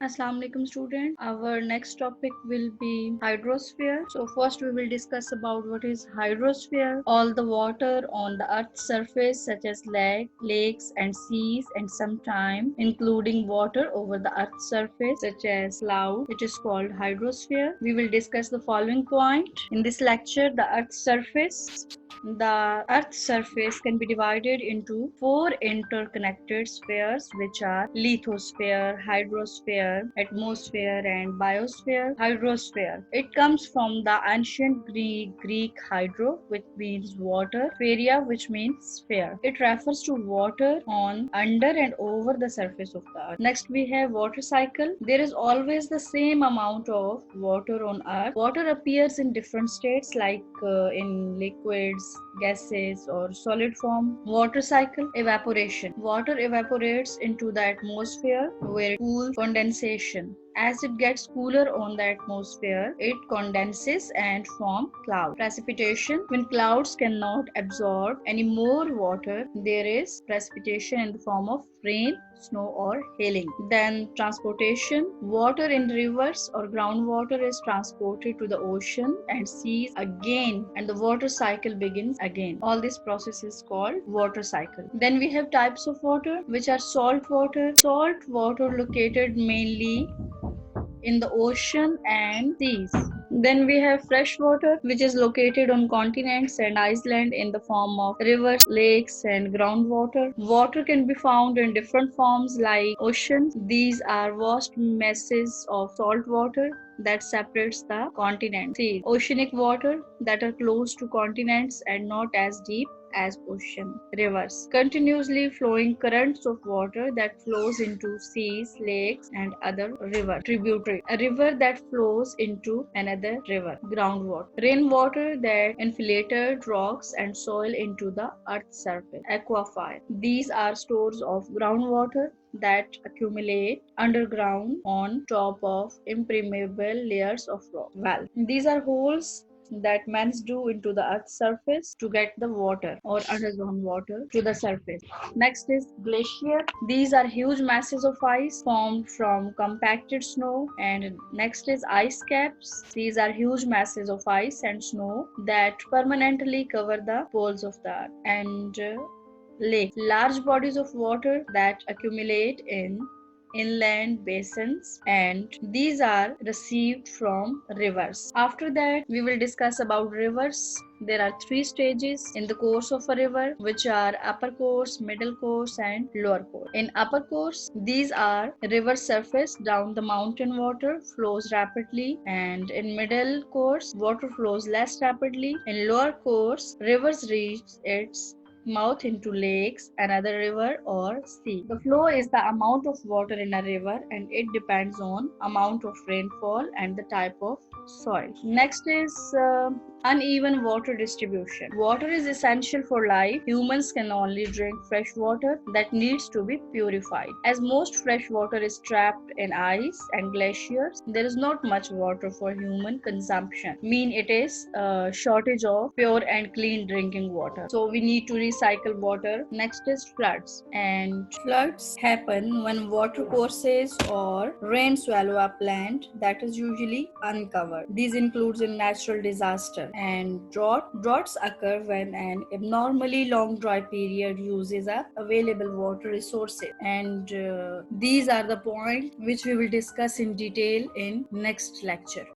Assalamu alaikum student. Our next topic will be hydrosphere. So first we will discuss about what is hydrosphere. All the water on the earth's surface such as lakes and seas and sometimes including water over the earth's surface such as cloud. It is called hydrosphere. We will discuss the following point. In this lecture, the earth's surface. The Earth's surface can be divided into four interconnected spheres, which are lithosphere, hydrosphere, atmosphere, and biosphere. Hydrosphere. It comes from the ancient Greek hydro, which means water, spheria, which means sphere. It refers to water on, under, and over the surface of the earth. Next, we have water cycle. There is always the same amount of water on earth. Water appears in different states like in liquids, gases, or solid form. Water cycle. Evaporation. Water evaporates into the atmosphere where it cools. Condensation. As it gets cooler on the atmosphere, it condenses and forms clouds. Precipitation. When clouds cannot absorb any more water, there is precipitation in the form of rain, snow, or hailing. Then transportation. Water in rivers or groundwater is transported to the ocean and seas again, and the water cycle begins again. All this process is called water cycle. Then we have types of water, which are salt water. Salt water located mainly in the ocean and seas. Then we have fresh water, which is located on continents and islands in the form of rivers, lakes, and groundwater. Water can be found in different forms like oceans. These are vast masses of salt water that separates the continents. Seas. Oceanic water that are close to continents and not as deep as ocean. Rivers. Continuously flowing currents of water that flows into seas, lakes, and other rivers. Tributary. A river that flows into another river. Groundwater. Rainwater that infiltrated rocks and soil into the earth's surface. Aquifer. These are stores of groundwater that accumulate underground on top of impermeable layers of rock. Well, these are holes that men do into the earth's surface to get the water or underground water to the surface. Next is glacier. These are huge masses of ice formed from compacted snow. And next is ice caps. These are huge masses of ice and snow that permanently cover the poles of the earth. And lake, large bodies of water that accumulate in inland basins, and these are received from rivers. After that, we will discuss about rivers. There are three stages in the course of a river, which are upper course, middle course, and lower course. In upper course, these are river surface down the mountain water flows rapidly, and in middle course, water flows less rapidly. In lower course, rivers reach its mouth into lakes, another river, or sea. The flow is the amount of water in a river, and it depends on amount of rainfall and the type of soil. Next is uneven water distribution. Water is essential for life. Humans can only drink fresh water that needs to be purified. As most fresh water is trapped in ice and glaciers, there is not much water for human consumption. Mean it is a shortage of pure and clean drinking water. So we need to recycle water. Next is floods. And floods happen when water courses or rain swallow up land that is usually uncovered. These includes a natural disaster. And droughts occur when an abnormally long dry period uses up available water resources. And these are the points which we will discuss in detail in next lecture.